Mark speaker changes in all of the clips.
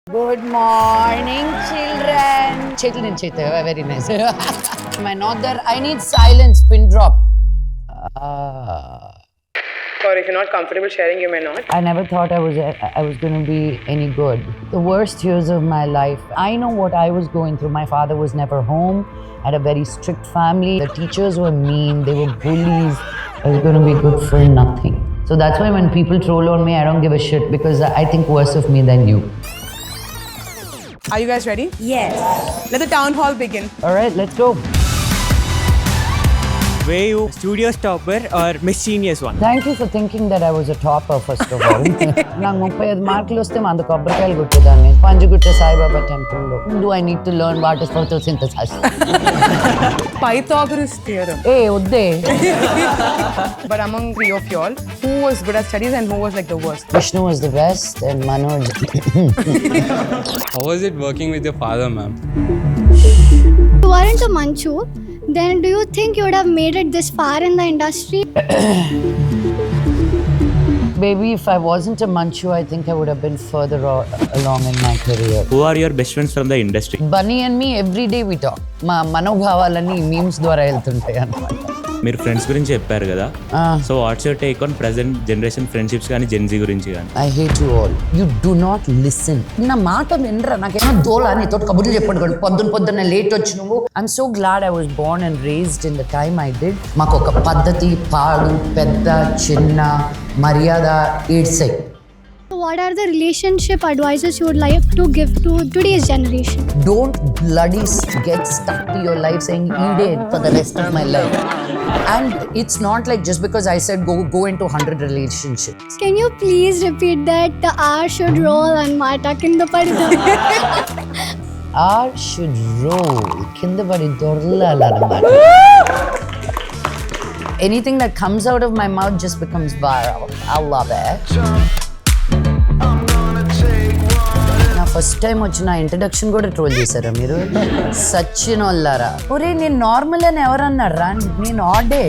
Speaker 1: Good morning, children. Very nice. Am I not there? I need silence. Pin drop.
Speaker 2: Or if you're not comfortable sharing, you may not.
Speaker 1: I never thought I was going to be any good. The worst years of my life. I know what I was going through. My father was never home. Had a very strict family. The teachers were mean. They were bullies. I was going to be good for nothing. So that's why when people troll on me, I don't give a shit because I think worse of me than you.
Speaker 2: Are you guys ready?
Speaker 3: Yes.
Speaker 2: Let the town hall begin.
Speaker 1: All right, let's go.
Speaker 4: Were you studio topper or mischievous one?
Speaker 1: Thank you for thinking that I was a topper, first of all. నాకు 35 మార్కులు వస్తే మంద కొబ్బరికాయలు కొట్టేదాన్ని పంజగుట్ట సాయిబాబా టెంపుల్లో. Do I need to learn what is photosynthesis?
Speaker 2: Pythagoras theorem.
Speaker 1: ఏ వద్దే.
Speaker 2: But among three of y'all, who was good at studies and who was like the worst?
Speaker 1: Vishnu was the best and Manoj.
Speaker 5: How was it working with your father, ma'am?
Speaker 3: You weren't a Manchu, then do you think you would have made it this far in the industry?
Speaker 1: Baby, if I wasn't a Manchu, I think I would have been further along in my career.
Speaker 4: Who are your best friends from the industry?
Speaker 1: Bunny and me, every day we talk. మా మనోభావాలన్నీ memes ద్వారా వెళ్తుంటాయి అన్నమాట.
Speaker 4: మీరు friends గురించి చెప్పారు కదా, so what's your take on present generation friendships కానీ Gen Z గురించి కానీ?
Speaker 1: I hate you all. You do not listen. నా మాట వినరా, నాకేమో దోలా నీతో కబుర్లు చెప్పండి పొద్దున్న లేట్ వచ్చి నువ్వు. I'm so glad I was born and raised in the time I did. మాకు ఒక పద్ధతి, పాడు, పెద్ద, చిన్న, మర్యాద, ఏడ్సై.
Speaker 3: What are the relationship advices you would like to give to today's generation?
Speaker 1: Don't bloody get stuck to your life saying Ede for the rest of my life. And it's not like just because I said go into 100 relationships.
Speaker 3: Can you please repeat that? The R should roll and Mata kinda padda.
Speaker 1: R should roll. Kinda padi dorlalanamata. Anything that comes out of my mouth just becomes viral. I love it. నా first time వచ్చిన introduction కూడా troll చేశారా మీరు? సచిన్ వాళ్ళారా? ఒరే నేను normal అని ఎవరన్నారా? నేను ఆడే.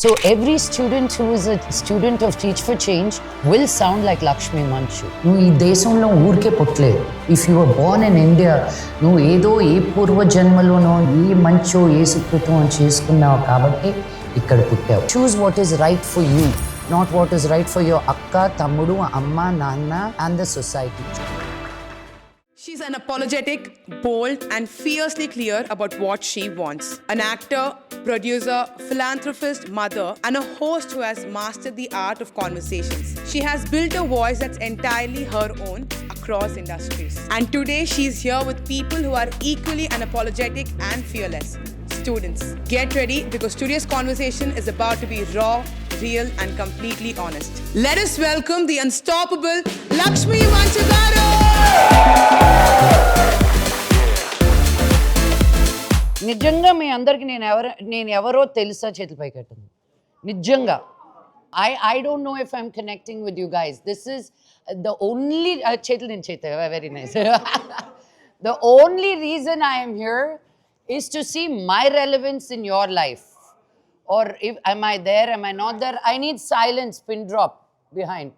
Speaker 1: So every student who is a student of Teach for Change will sound like Lakshmi Manchu. నువ్వు ఈ దేశంలో ఊరికే పుట్టలేదు. If you were born in India, నువ్వు ఏదో ఏ పూర్వ జన్మలోనో ఏ మంచో ఏ సుకృతం చేసుకున్నావు కాబట్టి ఇక్కడ పుట్టావు. Choose what is right for you, not what is right for your akka, tammudu, amma, nanna and the society.
Speaker 2: She's unapologetic, bold, and fiercely clear about what she wants. An actor, producer, philanthropist, mother, and a host who has mastered the art of conversations. She has built a voice that's entirely her own across industries. And today she's here with people who are equally unapologetic and fearless. Students, get ready because today's conversation is about to be raw, real, and completely honest. Let us welcome the unstoppable Lakshmi Manchu.
Speaker 1: నిజంగా మీ అందరికి నేను ఎవరో తెలుసా? చేతులు పైకెట్టండి. నిజంగా I don't know if I'm connecting with you guys. This is the only చేతులు very nice. The only reason I am here is to see my relevance in your life. Or if am I there, am I not there? I need silence, pin drop behind.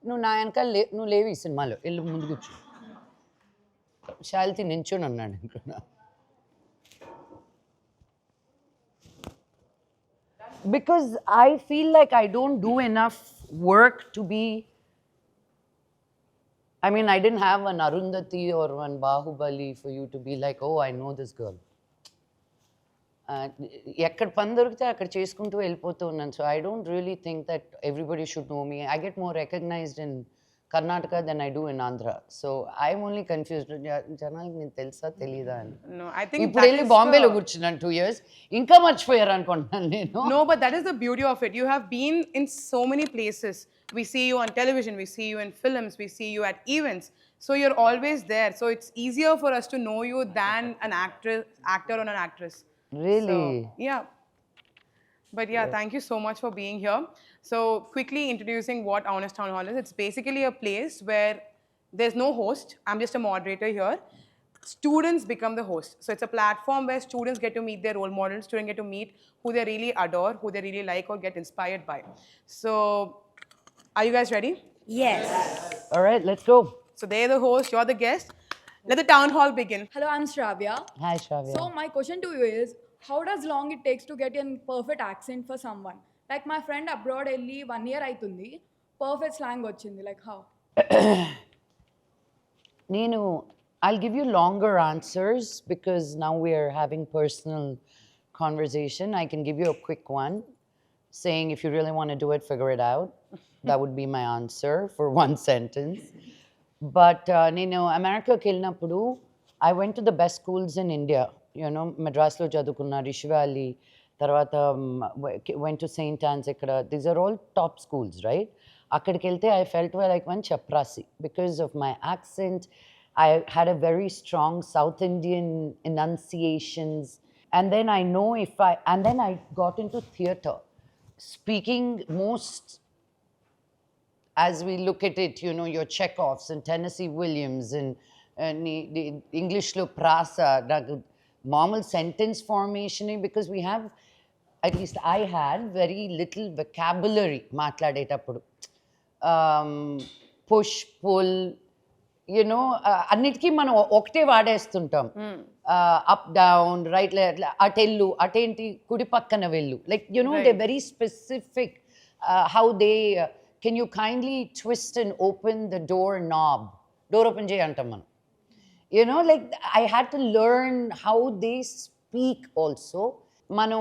Speaker 1: నువ్వు నా వెనకాల నువ్వు లేవు ఈ సినిమాలో ఇల్లు ముందు కూర్చో. శాలితి నించుని అన్నాడు అనుకున్నా. Because I feel like I don't do enough work to be. I mean, I didn't have an Arundhati or one Bahubali for you to be like, oh, I know this girl. ఎక్కడ పని దొరికితే అక్కడ చేసుకుంటూ వెళ్ళిపోతూ ఉన్నాను. So I don't really think that everybody should know me. I get more recognized in Karnataka than I do in Andhra. So I'm only confused. జనాలకి నేను తెలుసా తెలీదా అని.
Speaker 2: No, I think
Speaker 1: ఇప్పుడు వెళ్ళి బాంబేలో కూర్చున్నాను 2 years. ఇంకా మర్చిపోయారు అనుకుంటున్నాను నేను.
Speaker 2: No, but that is the beauty of it. You have been in so many places. We see you on television, we see you in films, we see you at events. So you're always there. So it's easier for us to know you than an actor or an actress.
Speaker 1: Really?
Speaker 2: So, yeah. But yeah, thank you so much for being here. So quickly introducing what Honest Townhall is. It's basically a place where there's no host. I'm just a moderator here. Students become the host. So it's a platform where students get to meet their role models, students get to meet who they really adore, who they really like or get inspired by. So are you guys ready?
Speaker 3: Yes.
Speaker 1: All right, let's go.
Speaker 2: So they're the host, you're the guest. Let the town hall begin.
Speaker 6: Hello, I'm Shravya.
Speaker 1: Hi, Shravya.
Speaker 6: So my question to you is, how does long it takes to get a perfect accent for someone? Like my friend abroad elli 1 year aitundi, perfect slang vachindi. Like how?
Speaker 1: Nenu, I'll give you longer answers because now we are having personal conversation. I can give you a quick one saying if you really want to do it, figure it out. That would be my answer for one sentence. But Nenu, America kelinapudu, I went to the best schools in India. You know, Madras lo chadukunna, Rishi Valley, tarvata went to St. Anne's ikkada. These are all top schools, right? Akkadiki velte I felt like one chaprasi because of my accent. I had a very strong South Indian enunciations. And then I got into theatre. Speaking most, as we look at it, you know, your Chekhovs and Tennessee Williams and the English lo prasa, normal sentence formation, because we have, at least I had very little vocabulary మాట్లాడేటప్పుడు. Push, pull, you know, అన్నిటికీ మనం ఒకటే వాడేస్తుంటాం. Up down right అటెల్లు అటేంటి కుడి పక్కన వెళ్ళు like you know they very specific how they can you kindly twist and open the door knob door open చేయి అంటాం మనం. You know, like I had to learn how they speak also. మనం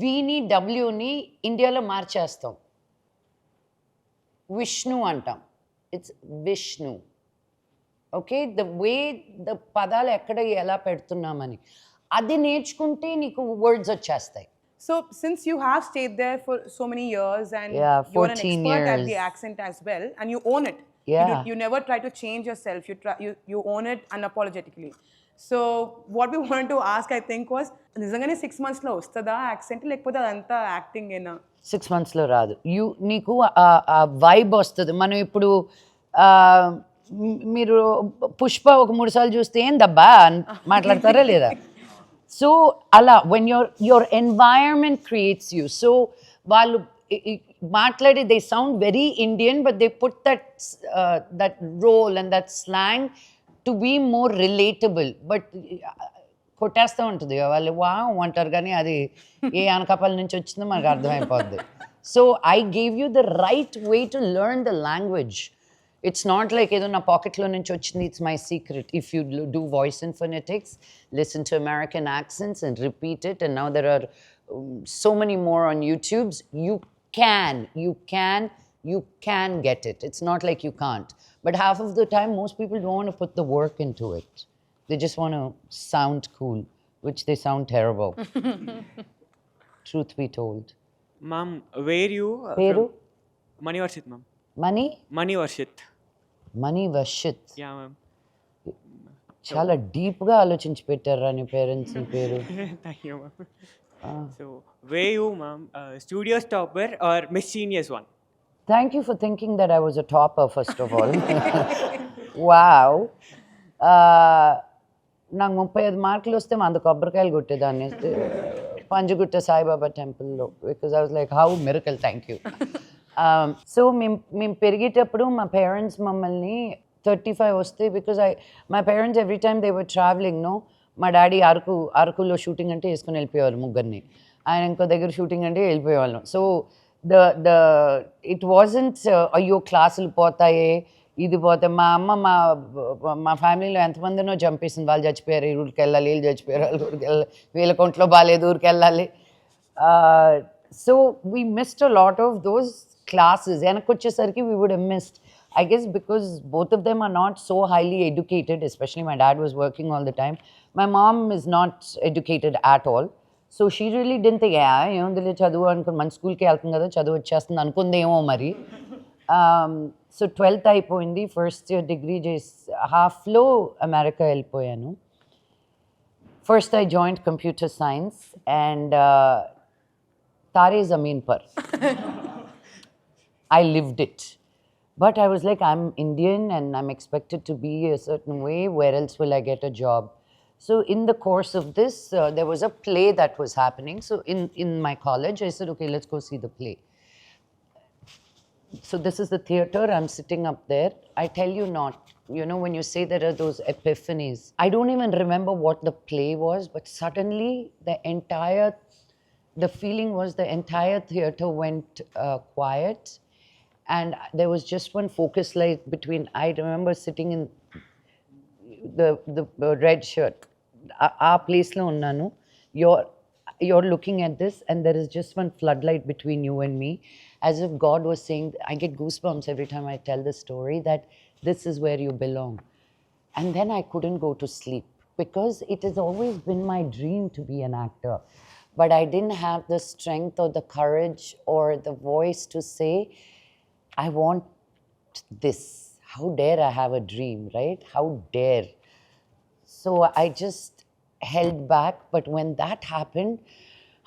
Speaker 1: వీని డబ్ల్యూని ఇండియాలో మార్చేస్తాం. విష్ణు అంటాం. It's Vishnu. Okay, the way the పదాలు ఎక్కడ ఎలా పెడుతున్నామని అది నేర్చుకుంటే నీకు వర్డ్స్ వచ్చేస్తాయి.
Speaker 2: So, since you have stayed there for so many years and
Speaker 1: Yeah,
Speaker 2: you're an
Speaker 1: 14
Speaker 2: expert at
Speaker 1: years.
Speaker 2: the accent as well, and you own it.
Speaker 1: Yeah.
Speaker 2: You never try to change yourself. You own it unapologetically. So, what we wanted to ask, I think, was, నిజంగానే 6 months లో వస్తుందా accent లేకపోతే అదంతా acting ఏనా?
Speaker 1: 6 monthsలో రాదు. నీకు ఆ vibe వస్తుంది. మనం ఇప్పుడు మీరు పుష్ప ఒక 3 సార్లు చూస్తే ఏం దబ్బా మాట్లాడతారా లేదా? సో అలా when your environment creates you. So వాళ్ళు మాట్లాడి they sound very Indian but they put that role and that slang to be more relatable. But కొట్టేస్తూ ఉంటుంది వాళ్ళు వావ్ అంటారు కానీ అది ఏ అనకాపల్లి నుంచి వచ్చిందో మనకు అర్థమైపోద్ది. So I gave you the right way to learn the language. It's not like ఏదో నా పాకెట్లో నుంచి వచ్చింది, it's my secret. If you do voice and phonetics, listen to American accents and repeat it, and now there are so many more on YouTubes. You can get it. It's not like you can't. But half of the time, most people don't want to put the work into it. They just want to sound cool, which they sound terrible. Truth be told.
Speaker 7: Ma'am, where you?
Speaker 1: Peru?
Speaker 7: Mani Varshit, ma'am.
Speaker 1: Money?
Speaker 7: Mani Varshit.
Speaker 1: Mani Varshit.
Speaker 7: Yeah, ma'am.
Speaker 1: చాలా డీప్గా ఆలోచించి పెట్టారా నీ parents పేరు?
Speaker 7: Thank you, ma'am. So, where you, ma'am? Studio topper or mischievous one?
Speaker 1: Thank you for thinking that I was a topper, first of all. Wow. నాకు 35 మార్కులు వస్తే 100 కొబ్బరికాయలు కొట్టేదాన్ని పంజగుట్ట సాయిబాబా టెంపుల్లో, because I was like how miracle, thank you. So మేము పెరిగేటప్పుడు మా parents మమ్మల్ని 35 వస్తే, because my parents every time they were travelling no, మా డాడీ అరకులో షూటింగ్ అంటే వేసుకొని వెళ్ళిపోయేవారు ముగ్గురిని, ఆయన ఇంకో దగ్గర షూటింగ్ అంటే వెళ్ళిపోయేవాళ్ళం. సో ఇట్ వాజంట్ అయ్యో క్లాసులు పోతాయే ఇది పోతే. మా అమ్మ మా ఫ్యామిలీలో ఎంతమందినో చంపేసింది, వాళ్ళు చచ్చిపోయారు ఈ ఊరికి వెళ్ళాలి, వీళ్ళు చచ్చిపోయారు వాళ్ళ ఊరికి వెళ్ళాలి, వీళ్ళ కొంట్లో బాగాలేదు ఊరికి వెళ్ళాలి. So we missed a lot of those classes. వెనక్కి వచ్చేసరికి we would have missed, I guess, because both of them are not so highly educated, especially my dad was working all the time. My mom is not educated at all, so she really didn't think ఏముందిలే చదువు అనుకుని మన స్కూల్కి వెళ్తుంది కదా చదువు వచ్చేస్తుంది అనుకుందేమో మరి. సో 12th అయిపోయింది, ఫస్ట్ ఇయర్ డిగ్రీ చేసి హాఫ్లో అమెరికా వెళ్ళిపోయాను. First I joined computer science and Taare Zameen Par I lived it. But I was like, I'm Indian and I'm expected to be a certain way. Where else will I get a job? So in the course of this, there was a play that was happening. So in my college, I said, okay, let's go see the play. So this is the theater. I'm sitting up there. I tell you not. You know, when you say there are those epiphanies, I don't even remember what the play was, but suddenly the feeling was the entire theater went quiet, and there was just one focus light between. I remember sitting in the red shirt. Our place lo unnanu. You're looking at this, and there is just one floodlight between you and me, as if God was saying. I get goosebumps every time I tell the story that this is where you belong. And then I couldn't go to sleep because it has always been my dream to be an actor. But I didn't have the strength or the courage or the voice to say, I want this. How dare I have a dream, right? How dare? So I just held back. But when that happened,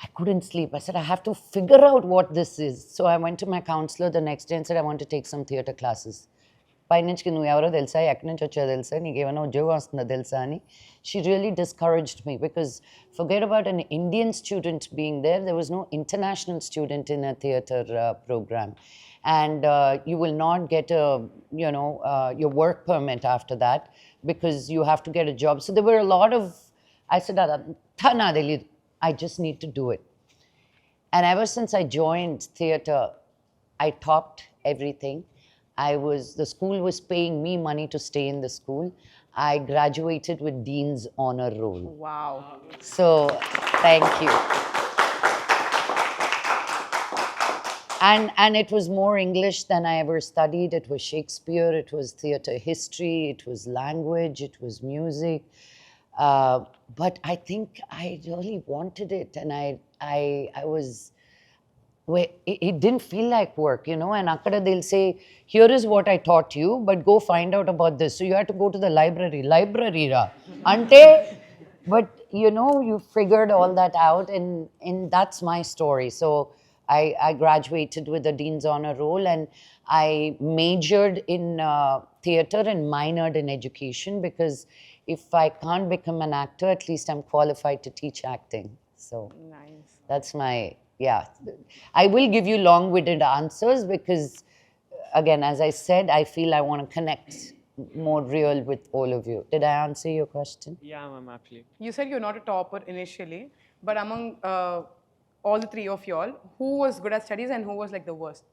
Speaker 1: I couldn't sleep. I said, I have to figure out what this is. So I went to my counselor the next day and said, I want to take some theatre classes. పైనుంచి నువ్వు ఎవరో తెలుసా, ఎక్కడి నుంచి వచ్చావో తెలుసా, నీకు ఏమైనా ఉద్యోగం వస్తుందో తెలుసా అని. She really discouraged me because forget about an Indian student being there. There was no international student in a theatre program. And you will not get your work permit after that because you have to get a job. So there were a lot of, I said, I just need to do it. And ever since I joined theatre, I topped everything. The school was paying me money to stay in the school. I graduated with Dean's Honor Roll.
Speaker 2: Wow.
Speaker 1: So, thank you. And it was more English than I ever studied. It was Shakespeare, it was theatre history, it was language, it was music. But I think I really wanted it, and I was. It didn't feel like work, you know, and akkada they'll say, here is what I taught you, but go find out about this. So you had to go to the library ra. Ante, but you know, you figured all that out, and that's my story. So I graduated with a Dean's Honor Roll, and I majored in theatre and minored in education because if I can't become an actor, at least I'm qualified to teach acting. So
Speaker 2: Nice.
Speaker 1: that's my, yeah. I will give you long-winded answers because, again, as I said, I feel I want to connect more real with all of you. Did I answer your question?
Speaker 7: Yeah, ma'am, absolutely.
Speaker 2: You said you're not a topper initially, but among all the three of y'all, who was good at studies and who was like the worst?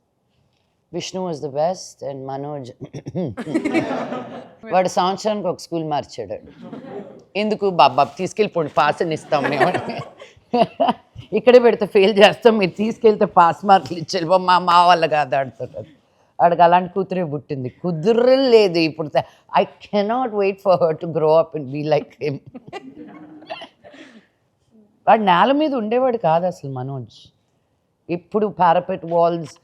Speaker 1: Vishnu was the best and Manoj. వాడు సంవత్సరానికి ఒక school మార్చాడు. ఎందుకు బాబా తీసుకెళ్ళిపోండి, pass అని ఇస్తాం మేము. ఇక్కడే పెడితే ఫెయిల్ చేస్తాం, మీరు తీసుకెళ్తే పాస్ మార్కులు ఇచ్చేది. మా వాళ్ళ కాదు ఆడుతున్నారు. ఆడికి అలాంటి కూతురే పుట్టింది. కుదరలేదు ఇప్పుడు. I cannot wait for her to grow up and be like him. వాడు నేల మీద ఉండేవాడు కాదు అసలు మనోజ్. ఇప్పుడు పారాపెట్ వాల్స్,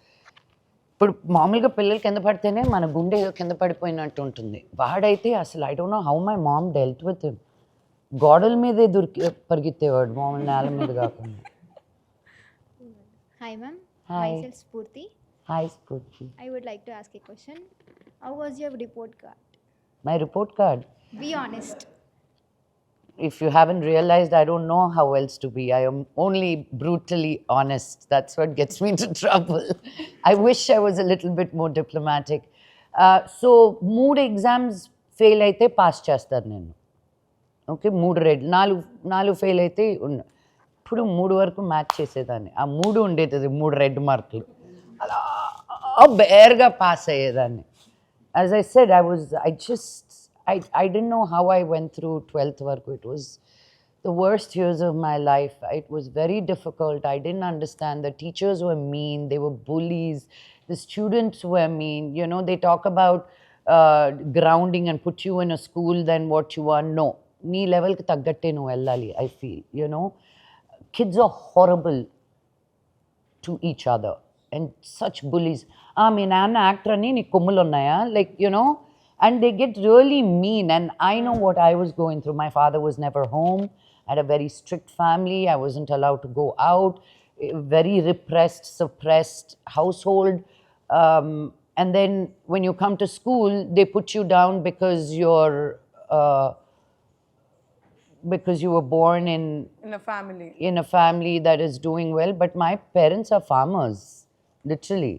Speaker 1: ఇప్పుడు మామూలుగా పిల్లలు కింద పడితేనే మన గుండె ఏదో కింద పడిపోయినట్టు ఉంటుంది. వాడైతే అసలు I don't know how my mom dealt with him. గోడల మీదే పరిగెత్తేవాడు, మామూలు నేల మీద కాకుండా.
Speaker 3: Hi, ma'am.
Speaker 1: Hi.
Speaker 3: Myself Spurti.
Speaker 1: Hi స్ఫూర్తి.
Speaker 3: I would like to ask a question. How was your report card?
Speaker 1: My report card.
Speaker 3: Be honest.
Speaker 1: If you haven't realized, I don't know how else to be. I am only brutally honest. That's what gets me into trouble. I wish I was a little bit more diplomatic. So, 3 exams fail అయితే pass చేస్తారు నేను. Okay, 3 red, 4 fail అయితే ఇప్పుడు 3 వరకు match చేసేదాన్ని. ఆ 3 ఉండేది 3 red మార్కులు. అలా బేర్గా పాస్ అయ్యేదాన్ని. As I said, I didn't know how I went through 12th varaku. It was the worst years of my life. It was very difficult. I didn't understand. The teachers were mean. They were bullies. The students were mean. You know, they talk about grounding and put you in a school than what you are. No. Nee level ki taggatte no ellali, I feel. You know, kids are horrible to each other and such bullies. Me nanna actor ani nee kommulu unnaya, like, you know. And they get really mean. And I know what I was going through. My father was never home. I had a very strict family. I wasn't allowed to go out. Very repressed, suppressed household. And then when you come to school, they put you down because you were born in
Speaker 2: a family
Speaker 1: that is doing well. But my parents are farmers, literally.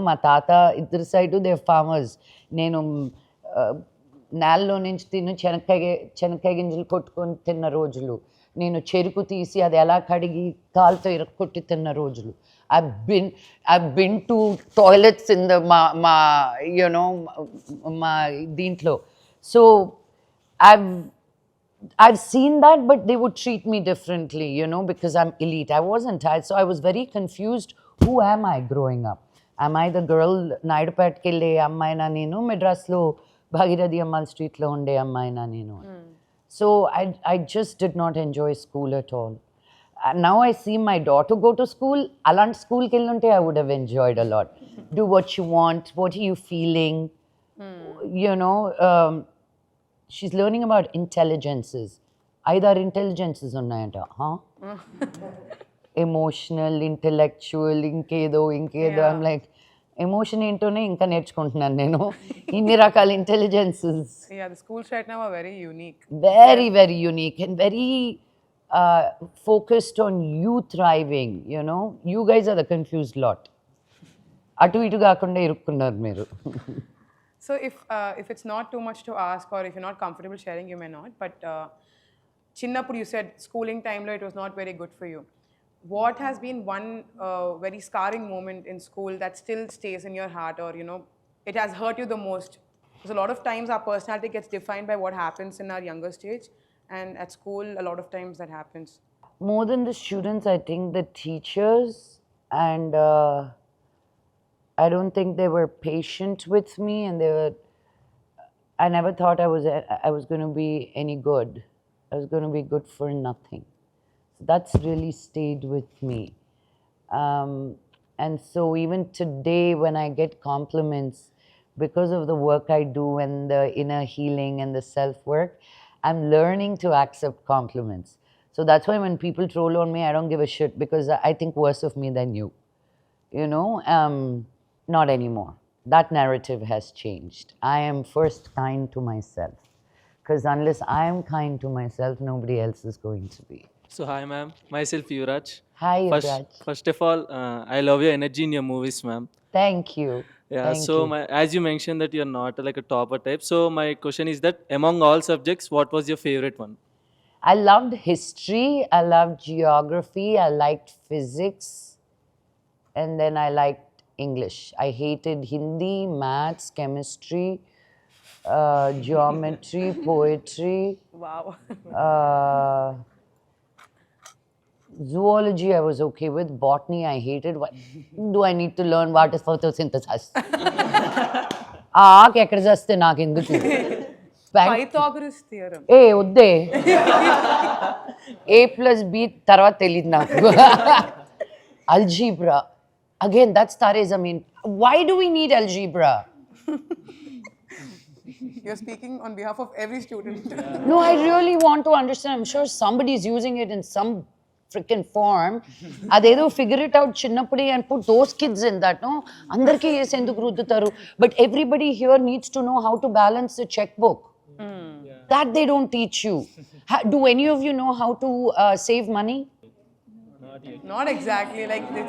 Speaker 1: మా తాత ఇద్దరు side they farmers. నేను నేలలో నుంచి శనక్కాయ గింజలు కొట్టుకొని తిన్న రోజులు, నేను చెరుకు తీసి అది ఎలా కడిగి కాలుతో ఇరక్కొట్టి తిన్న రోజులు. I've been to toilets in the మా దీంట్లో. So I've seen that, but they would treat me differently, because I'm elite. I wasn't. So I was very confused. Who am I growing up? Am I the girl Naidupetki kelle ammayina nenu, Madras lo Bhagirathi Ammal street lo unde ammayina nenu? So I just did not enjoy school at all. Now I see my daughter go to school. Alant school ki ellunte I would have enjoyed a lot. Do what you want. What are you feeling? She's learning about intelligences. Either intelligences unnayanta, emotional, intellectual, ఇంకేదో. I'm like, emotion ఏంటోనే ఇంకా నేర్చుకుంటున్నాను నేను. ఇన్ని రకాల intelligences.
Speaker 2: Yeah, the schools right now are very unique.
Speaker 1: Very, very unique and very focused on you thriving, You guys are the confused lot. అటు ఇటు కాకుండా ఇరుక్కున్నారు మీరు.
Speaker 2: So if it's not too much to ask, or if you're not comfortable sharing, you may not. But chinnappudu you said schooling time lo it was not very good for you. What has been one very scarring moment in school that still stays in your heart, or it has hurt you the most? Because a lot of times our personality gets defined by what happens in our younger stage, and at school a lot of times that happens.
Speaker 1: More than the students, I think the teachers, and I don't think they were patient with me, and I never thought I was going to be any good. I was going to be good for nothing. So that's really stayed with me. And so even today when I get compliments because of the work I do and the inner healing and the self-work, I'm learning to accept compliments. So that's why when people troll on me, I don't give a shit, because I think worse of me than you. Not anymore. That narrative has changed. I am first kind to myself, because unless I am kind to myself, nobody else is going to be.
Speaker 8: So hi ma'am, myself Yuvraj.
Speaker 1: Hi Yuvraj.
Speaker 8: First of all, I love your energy in your movies, ma'am.
Speaker 1: Thank you.
Speaker 8: Yeah.
Speaker 1: Thank
Speaker 8: so
Speaker 1: you.
Speaker 8: as you mentioned that you're not like a topper type. So my question is that among all subjects, what was your favorite one?
Speaker 1: I loved history. I loved geography. I liked physics, and then I liked English. I hated Hindi, maths, chemistry, geometry, poetry.
Speaker 2: Wow.
Speaker 1: Zoology I was okay with. Botany I hated. What do I need to learn? What is photosynthesis? ఎక్కడ చేస్తే నాకు ఎందుకు?
Speaker 2: Pythagoras theorem.
Speaker 1: వద్దే. A+B తర్వాత తెలియదు నాకు. Algebra. Again, that's Tare Zameen. Why do we need algebra?
Speaker 2: You're speaking on behalf of every student.
Speaker 1: No, I really want to understand. I'm sure somebody's using it in some freaking form. Adedo figure it out chinnapudi and put those kids in that, no? Andarki yes enduku ruddutaru. But everybody here needs to know how to balance the checkbook. That they don't teach you. Do any of you know how to save money?
Speaker 2: Not exactly like this.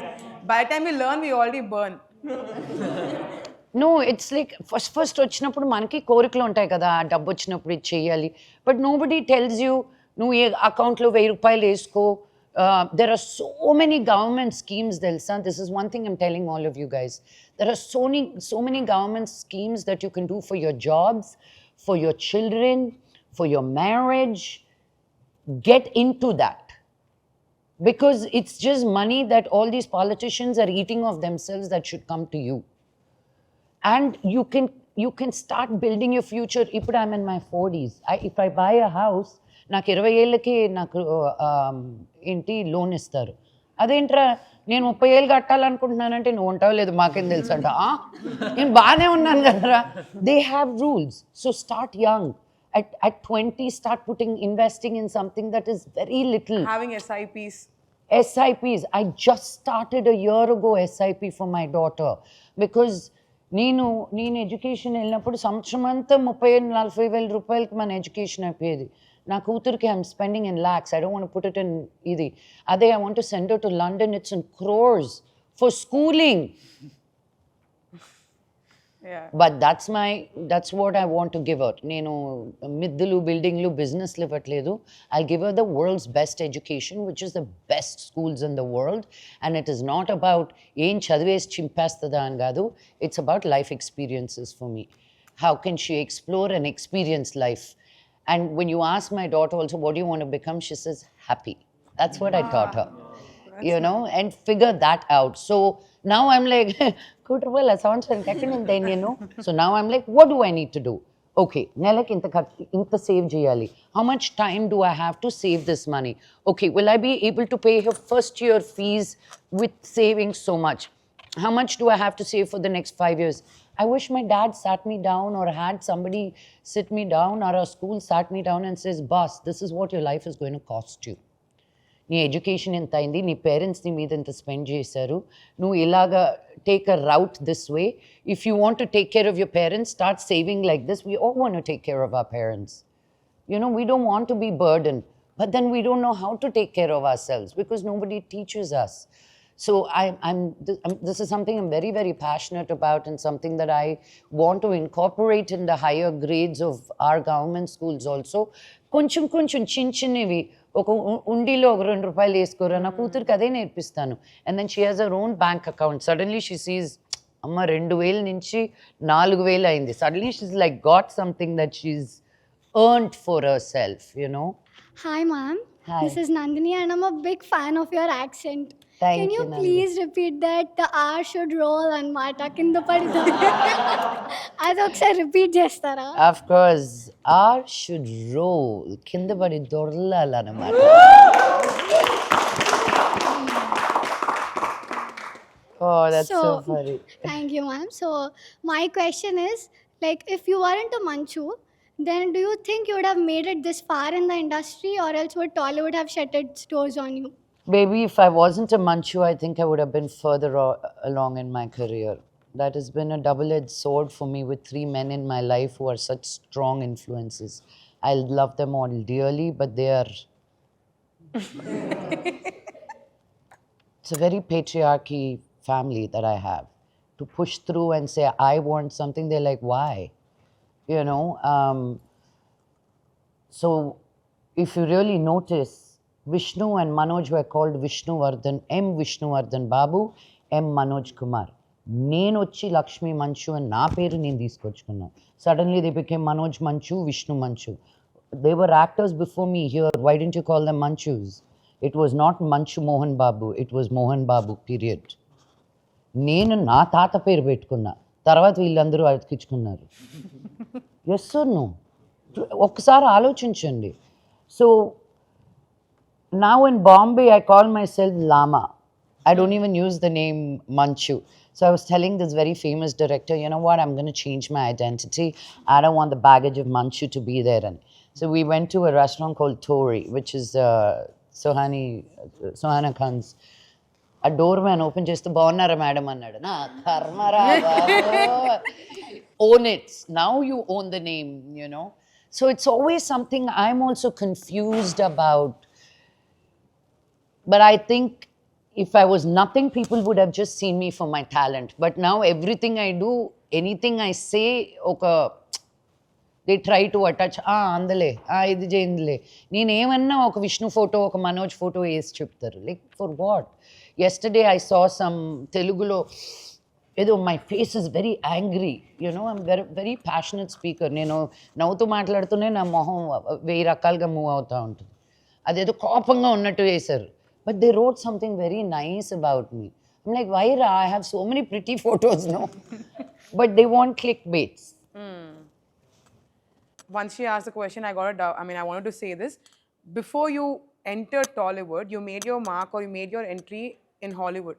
Speaker 2: By the time we learn, we already burn.
Speaker 1: No, it's like first వచ్చినప్పుడు మనకి కోరికలు ఉంటాయి కదా, డబ్బు వచ్చినప్పుడు ఇది చేయాలి. But nobody tells you, నువ్వు ఏ అకౌంట్లో 1000 రూపాయలు వేసుకో. There are so many government schemes, Delsa. This is one thing I'm telling all of you guys. There are so many government schemes that you can do for your jobs, for your children, for your marriage. Get into that. Because it's just money that all these politicians are eating of themselves that should come to you. And you can start building your future. If I'm in my 40s, if I buy a house, నాకు 20 ఏళ్ళకి నాకు ఏంటి loan ఇస్తారు. అదేంట్రా నేను 30 ఏళ్ళు కట్టాలనుకుంటున్నానంటే నువ్వు ఉంటావు లేదు మాకేం తెలుసు అంట. నేను బాగానే ఉన్నాను కదరా. They have rules. So start young. At 20, start investing in something that is very little.
Speaker 2: Having SIPs.
Speaker 1: SIPs. I just started a year ago SIP for my daughter, because నేను ఎడ్యుకేషన్ వెళ్ళినప్పుడు సంవత్సరం అంతా 30,000-40,000 రూపాయలకి మన ఎడ్యుకేషన్ అయిపోయేది. నా కూతురికి I'm spending in lakhs. I don't want to put it in ఇది. అదే I want to send her to London. It's in crores for schooling.
Speaker 2: Yeah.
Speaker 1: But that's what I want to give her. నేను మిద్దెలు బిల్డింగ్లు business ఇవ్వట్లేదు. I'll give her the world's best education, which is the best schools in the world. And it is not about ఏం చదివేసి చింపేస్తుందా అని కాదు. It's about life experiences for me. How can she explore and experience life? And when you ask my daughter also, what do you want to become? She says, happy. That's what I taught her. You know, and figure that out. So now I'm like, Kutrwala sounds then, you know. So now I'm like, what do I need to do? Okay, nelaki inta save cheyali. How much time do I have to save this money? Okay, will I be able to pay her first year fees with saving so much? How much do I have to save for the next 5 years? I wish my dad sat me down or had somebody sit me down or a school sat me down and says, boss, this is what your life is going to cost you. నీ education ఎంత అయింది, నీ parents నీ మీద ఎంత spend చేశారు, నువ్వు ఇలాగా take a route this way. If you want to take care of your parents, start saving like this. We all want to take care of our parents. You know, we don't want to be burdened, but then we don't know how to take care of ourselves because nobody teaches us. So this is something I'm very, very passionate about and something that I want to incorporate in the higher grades of our government schools also. కొంచెం చిన్న చిన్నవి ఒక ఉండిలో ఒక ₹2 వేసుకోరా, నా కూతురికి అదే నేర్పిస్తాను. And then she has her own bank account. Suddenly she sees, అమ్మ 2,000 నుంచి 4,000 అయింది. Suddenly she's like got something that she's earned for herself, you know.
Speaker 3: Hi, ma'am.
Speaker 1: Hi.
Speaker 3: This is Nandini, and I'm a big fan of your accent.
Speaker 1: Thank
Speaker 3: Can you
Speaker 1: you,
Speaker 3: please repeat that? The R should roll and Mata kinda padida. అది ఒకసారి repeat చేస్తారా?
Speaker 1: Of course, R should roll. కింద పడి దొరలాలన్నమాట. Oh, that's so funny.
Speaker 3: Thank you, ma'am. So my question is, like, if you weren't a Manchu, then do you think you would have made it this far in the industry, or else would Tollywood have shut its doors on you?
Speaker 1: Baby, if I wasn't a Manchu, I think I would have been further along in my career. That has been a double-edged sword for me with 3 men in my life who are such strong influences. I love them all dearly, but they are... It's a very patriarchy family that I have. To push through and say, I want something, they're like, why? You know? So, if you really notice, Vishnu and Manoj were called Vishnuvardhan, M. Vishnuvardhan Babu, M. Manoj Kumar. నేను వచ్చి లక్ష్మీ మంచు అని నా పేరు నేను తీసుకొచ్చుకున్నా. Suddenly they became Manoj Manchu, Vishnu Manchu. They were actors before me here. Why didn't you call them Manchus? It was not Manchu Mohan Babu. It was Mohan Babu, period. నేను నా తాత పేరు పెట్టుకున్నా, తర్వాత వీళ్ళందరూ అతికించుకున్నారు. Yes are no? ఒక్కసారి ఆలోచించండి. So now in Bombay, I call myself Lama. I don't even use the name Manchu. So I was telling this very famous director, you know what, I'm going to change my identity. I don't want the baggage of Manchu to be there. And so we went to a restaurant called Tori, which is Sohana Khan's. A doorman opened just the bonnara madam annadu. Na karmara. Own it. Now you own the name, you know. So it's always something I'm also confused about. But I think if I was nothing, people would have just seen me for my talent. But now everything I do, anything I say, okay, they try to attach, andale, idi jeyindle. Nenu emanna oka Vishnu photo, oka Manoj photo esi cheptaru. Like, for what? Yesterday I saw some Telugulo, my face is very angry. You know, I'm very, very passionate speaker. Nenu navuthu maatladutune na moham 1000 rakaluga move avuta untundi. Adedo koopanga unnattu chesaru. But they wrote something very nice about me. I'm like, why, Ra? I have so many pretty photos, no? But they want clickbaits.
Speaker 2: Once she asked the question, I got a doubt. I mean, I wanted to say this. Before you entered Tollywood, you made your mark or you made your entry in Hollywood.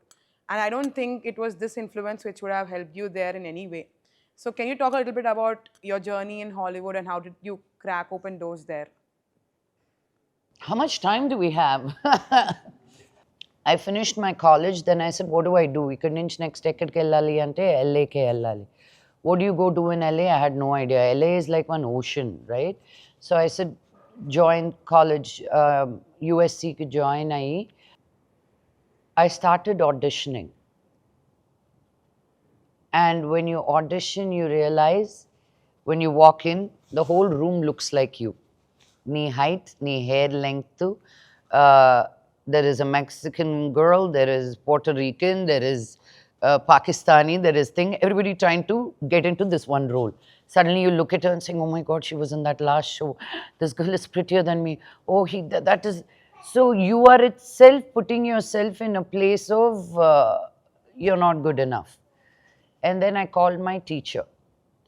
Speaker 2: And I don't think it was this influence which would have helped you there in any way. So can you talk a little bit about your journey in Hollywood and how did you crack open doors there?
Speaker 1: How much time do we have? I finished my college, then I said, what do I do? Ikkadi nunchi next ekkadiki ellali ante LA ke ellali. What do you go do in LA? I had no idea. LA is like one ocean, right? So I said, join college, USC ki join ayi. I started auditioning. And when you audition, you realize when you walk in, the whole room looks like you. Knee height, knee hair length. There is a Mexican girl, there is Puerto Rican, there is Pakistani, there is thing. Everybody trying to get into this one role. Suddenly you look at her and saying, oh my God, she was in that last show. This girl is prettier than me. Oh, that is. So you are itself putting yourself in a place of you're not good enough. And then I called my teacher.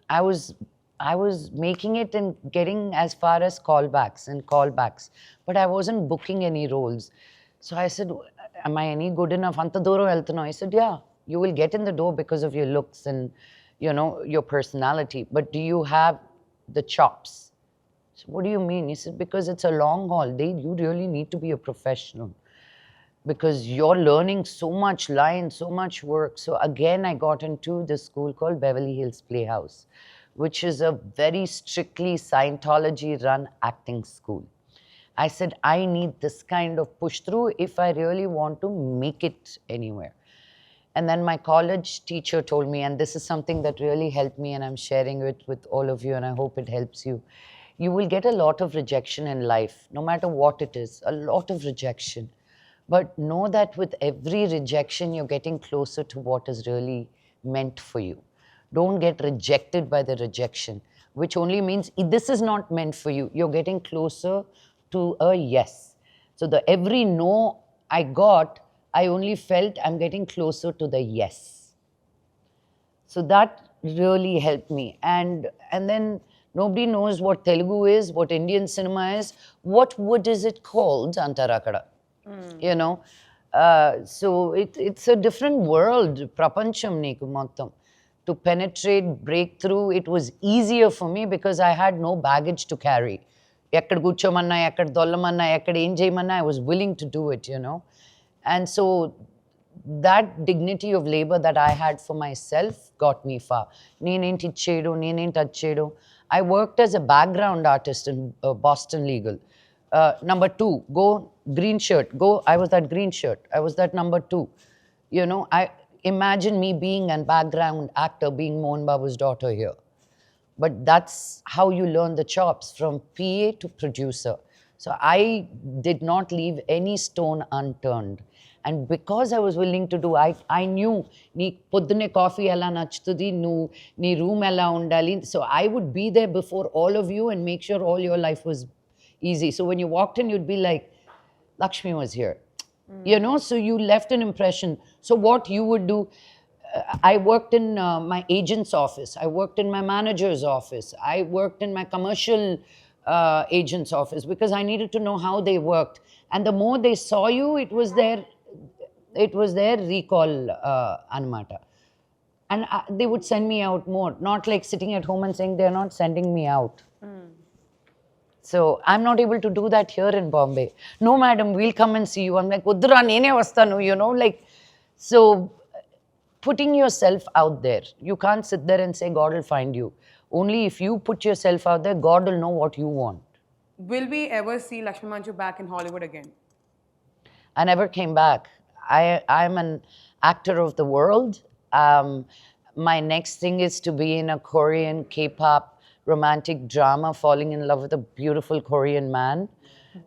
Speaker 1: I was making it and getting as far as callbacks, but I wasn't booking any roles. So I said, am I any good enough? Anta dooram veltunnavu. He said, yeah, you will get in the door because of your looks and, you know, your personality, but do you have the chops? So what do you mean? He said, because it's a long haul. You really need to be a professional, because you're learning so much lines, so much work. So again, I got into this school called Beverly Hills Playhouse, which is a very strictly Scientology-run acting school. I said, I need this kind of push through if I really want to make it anywhere. And then my college teacher told me, and this is something that really helped me, and I'm sharing it with all of you, and I hope it helps you. You will get a lot of rejection in life, no matter what it is, a lot of rejection. But know that with every rejection, you're getting closer to what is really meant for you. Don't get rejected by the rejection, which only means this is not meant for you. You're getting closer to a yes. So the every no I got, I only felt I'm getting closer to the yes. So that really helped me. And then nobody knows what Telugu is, what Indian cinema is. What wood is it called? Antarakada. You know, so it's a different world. Prapancham neeku mottam. To penetrate, break through, it was easier for me because I had no baggage to carry. Ekkad kuchomanna, ekkad dollamanna, ekkad em cheyamanna, I was willing to do it, you know. And so that dignity of labor that I had for myself got me far. Nenenti ichchedu, nenenti achchedu. I worked as a background artist in Boston Legal. Number 2, go green shirt, go. I was that green shirt. I was that number 2. You know, imagine me being a background actor, being Mohan Babu's daughter here. But that's how you learn the chops, from PA to producer. So I did not leave any stone unturned. And because I was willing to do, I knew, nee poddune coffee ela nachutadi, nee room ela undali. So I would be there before all of you and make sure all your life was easy. So when you walked in, you'd be like, Lakshmi was here. You know, so you left an impression. So what you would do, I worked in my agent's office. I worked in my manager's office. I worked in my commercial agent's office because I needed to know how they worked. And the more they saw you, it was their recall anamata. And they would send me out more, not like sitting at home and saying they're not sending me out. So I'm not able to do that here in Bombay. No, madam, we'll come and see you. I'm like, Uddra nene vastanu, you know, like, so putting yourself out there. You can't sit there and say God will find you. Only if you put yourself out there, God will know what you want.
Speaker 2: Will we ever see Lakshmi Manchu back in Hollywood again?
Speaker 1: I never came back. I'm an actor of the world. My next thing is to be in a Korean K-pop romantic drama, falling in love with a beautiful Korean man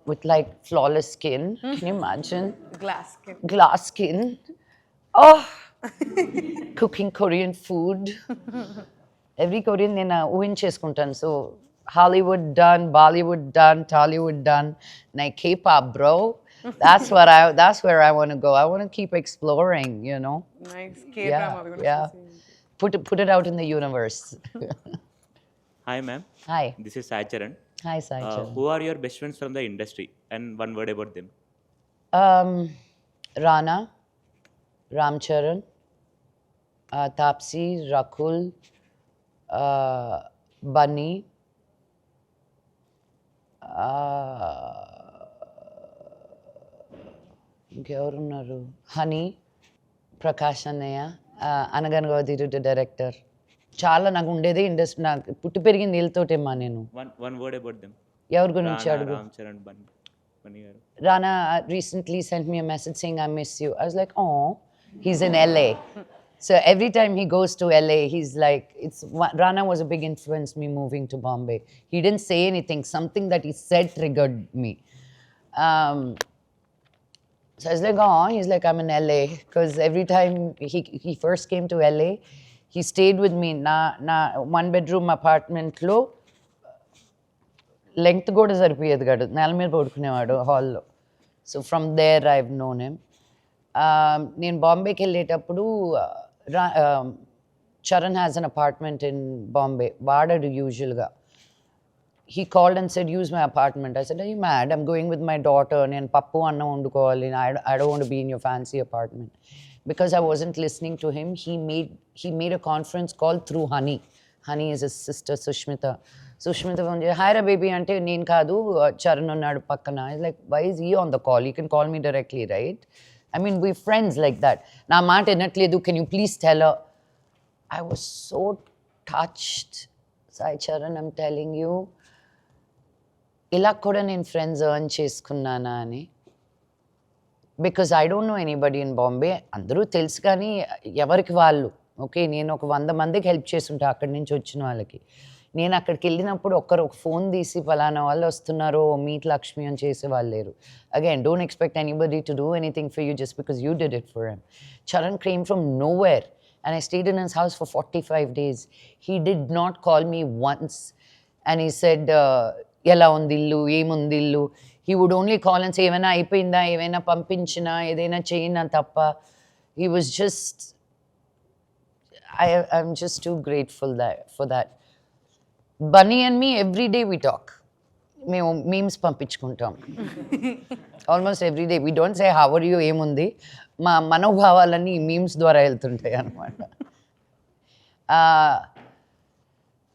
Speaker 1: with like flawless skin. Can you imagine?
Speaker 2: Glass skin.
Speaker 1: Glass skin. Oh, cooking Korean food. Every Korean nena uhincheskuntanu. So Hollywood done, Bollywood done, Tollywood done. Now K-pop, bro. That's where I want to go. I want to keep exploring, you know.
Speaker 2: Nice K-drama. We're
Speaker 1: Yeah. Put it out in the universe.
Speaker 4: Hi, ma'am.
Speaker 1: Hi.
Speaker 4: This is Sai Charan.
Speaker 1: Hi, Sai Charan.
Speaker 4: Who are your best friends from the industry? And one word about them.
Speaker 1: Rana, Ramcharan, Tapsi, Rakul, Bunny, Honey, Prakash Annaya, Anaganagavadi, the director. చాలా నాకు ఉండేదే industry, నాకు పుట్టి పెరిగిన నీళ్ళతోటేమ్మా నేను.
Speaker 4: One word about them.
Speaker 1: ఎవరి గురించి అడుగు?
Speaker 4: Ramcharan, Bunny garu.
Speaker 1: Rana recently sent me a message saying I miss you. I was like, oh, he's in LA. So every time he goes to LA, he's like, Rana was a big influence me moving to Bombay. He didn't say anything. Something that he said triggered me. So I was like, oh, he's like, I'm in LA. Because every time he first came to LA, he stayed with me. Na 1-bedroom apartment lo length కూడా సరిపోయేది కాదు, నేల మీద పడుకునేవాడు హాల్లో. So from there I have known him. నేను బాంబేకి వెళ్ళేటప్పుడు Charan has an apartment in Bombay, వాడాడు యూజువల్గా. He called and said, use my apartment. I said, are you mad? I'm going with my daughter. And Pappu Anna vandukovali. I don't want to be in your fancy apartment. Because I wasn't listening to him, he made a conference call through Honey. Honey is his sister, Sushmita. Sushmita vandu, hi ra baby, ante neen kaadu, Charan unnadu pakkana. I was like, why is he on the call? You can call me directly, right? I mean, we're friends like that. Na maat enatledu, can you please tell her? I was so touched. Sai Charan, I'm telling you, ఇలా కూడా నేను friends earn చేసుకున్నానా అని. Because I don't know anybody in Bombay. అందరూ తెలుసు కానీ ఎవరికి వాళ్ళు. Okay, నేను ఒక 100 మందికి హెల్ప్ చేస్తుంటా అక్కడి నుంచి వచ్చిన వాళ్ళకి. నేను అక్కడికి వెళ్ళినప్పుడు ఒక ఫోన్ తీసి ఫలానా వాళ్ళు వస్తున్నారు, మీట్ లక్ష్మి అని చేసేవాళ్ళు లేరు. Again, don't expect anybody to do anything for you just because you did it for him. Charan came from nowhere and I stayed in his house for 45 days. He did not call me once and he said, ఎలా ఉంది ఇల్లు, ఏముంది ఇల్లు. He would only call and say ఏమైనా అయిపోయిందా, ఏమైనా పంపించినా, ఏదైనా చేయనా తప్ప. He was just, I'm just too grateful for that. Bunny and me every day we talk. మేము మీమ్స్ పంపించుకుంటాం almost every day. We don't say how are you, ఏముంది. మా మనోభావాలన్నీ మీమ్స్ ద్వారా వెళ్తుంటాయి అనమాట.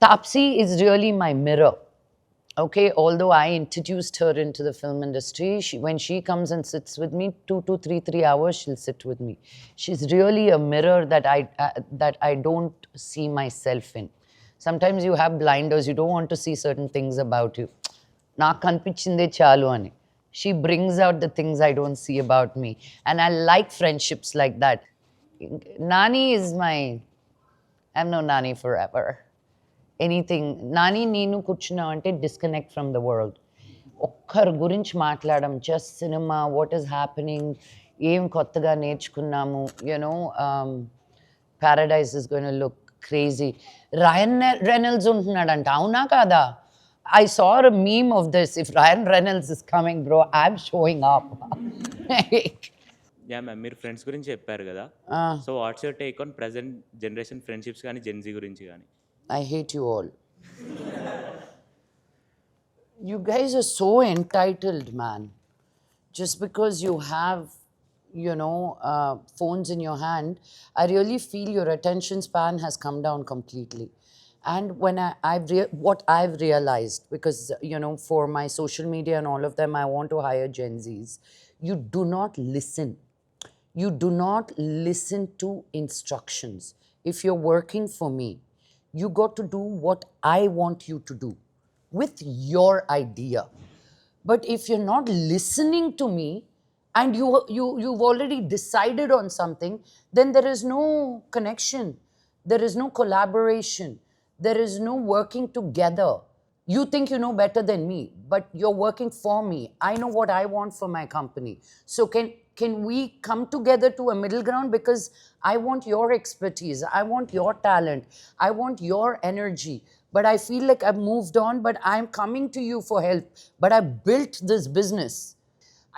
Speaker 1: Taapsee is really my mirror. Okay, although I introduced her into the film industry, when she comes and sits with me, 2 to 3 hours, she'll sit with me. She's really a mirror that I don't see myself in. Sometimes you have blinders, you don't want to see certain things about you. Naaku kanpichinde chalu ani. She brings out the things I don't see about me. And I like friendships like that. Nani is I'm no Nani forever. Anything. Nani నేను కూర్చున్నావు అంటే disconnect from the world. ఒక్కరి గురించి మాట్లాడడం, just cinema, what is happening, ఏం కొత్తగా నేర్చుకున్నాము. You know, paradise is going to look crazy. Ryan Reynolds ఉంటున్నాడంట, అవునా కాదా? I saw a meme of this. If Ryan Reynolds is coming, bro, I'm showing up.
Speaker 4: Yeah ma'am, మీరు friends గురించి చెప్పారు కదా. So what's your take on present generation friendships కానీ Gen Z గురించి కానీ?
Speaker 1: I hate you all. You guys are so entitled, man. Just because you have, phones in your hand, I really feel your attention span has come down completely. And when what I've realized, because, for my social media and all of them, I want to hire Gen Zs. You do not listen. You do not listen to instructions. If you're working for me, you got to do what I want you to do with your idea. But if you're not listening to me and you've already decided on something, then there is no connection. There is no collaboration. There is no working together. You think you know better than me, but you're working for me. I know what I want for my company. So can we come together to a middle ground? Because I want your expertise. I want your talent. I want your energy. But I feel like I've moved on, but I'm coming to you for help. But I built this business.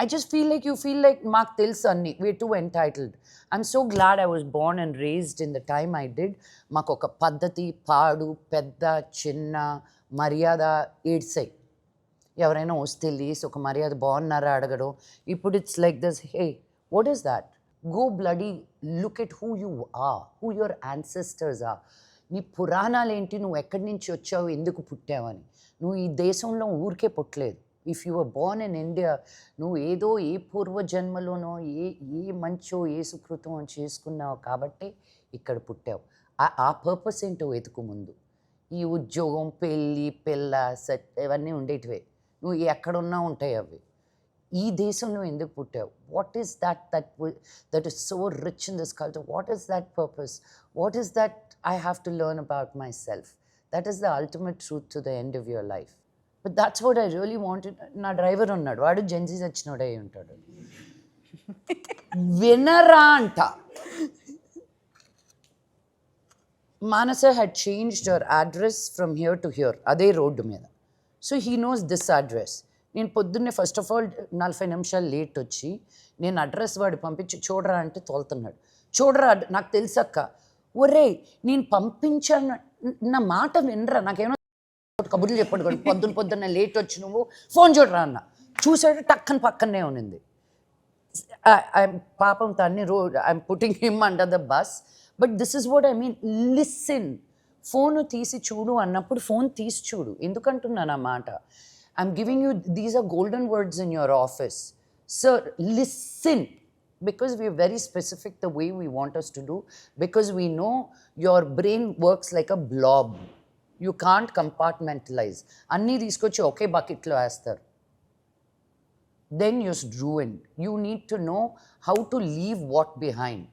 Speaker 1: I just feel like you feel like Mark Tilsanni. We're too entitled. I'm so glad I was born and raised in the time I did. Makoka paddati, paadu, pedda, chinna, maryada, edsai. ఎవరైనా వస్తే లేసి ఒక మర్యాద బాగున్నారా అడగడం. ఇప్పుడు it's like this, hey, what is that? Go bloody look at who you are, who your ancestors are. నీ పురాణాలు ఏంటి, నువ్వు ఎక్కడి నుంచి వచ్చావు, ఎందుకు పుట్టావని. నువ్వు ఈ దేశంలో ఊరికే పుట్టలేదు. If you are born in India, నువ్వు ఏదో ఏ పూర్వజన్మలోనో ఏ మంచో ఏ సుకృతం చేసుకున్నావు కాబట్టి ఇక్కడ పుట్టావు. ఆ పర్పస్ ఏంటో వెతుకు ముందు. ఈ ఉద్యోగం, పెళ్ళి, పిల్ల, సెట్ ఇవన్నీ ఉండేటివే. నువ్వు ఎక్కడున్నా ఉంటాయి అవి. ఈ దేశంలో ఎందుకు పుట్టావు? What is that is so rich in this culture? What is that purpose? What is that I have to learn about my self? That is the ultimate truth to the end of your life. But that's what I really wanted. నా driver ఉన్నాడు, వాడు జెన్సీస్ వచ్చినోడే అయి ఉంటాడు. వినరా అంట. Manasa had changed her address from here to here, అదే road మీద. So he knows this address. నేను పొద్దున్నే ఫస్ట్ ఆఫ్ ఆల్ 40 నిమిషాలు లేట్ వచ్చి నేను అడ్రస్ వాడు పంపించి చూడరా అంటే తోలుతున్నాడు. చూడరా, నాకు తెలుసక్క. ఒరే నేను పంపించాను, నా మాట వినరా, నాకేమో కబుర్లు చెప్పాడు కూడా. పొద్దున్న లేట్ వచ్చి నువ్వు ఫోన్ చూడరా అన్న. చూసాడు, పక్కనే ఉన్నింది. పాపం తన్ని I'm putting him under the bus. But this is what I mean. Listen. Phone తీసి చూడు అన్నప్పుడు ఫోన్ తీసి చూడు. ఎందుకంటున్నాను ఆ మాట? I'm giving you, these are golden words in your office. Sir, listen. Because we are very specific the way we want us to do. Because we know your brain works like a blob. You can't compartmentalize. Anni తీసుకొచ్చి ఒకే బకెట్లో వేస్తారు. Then you're ruined. You need to know how to leave what behind.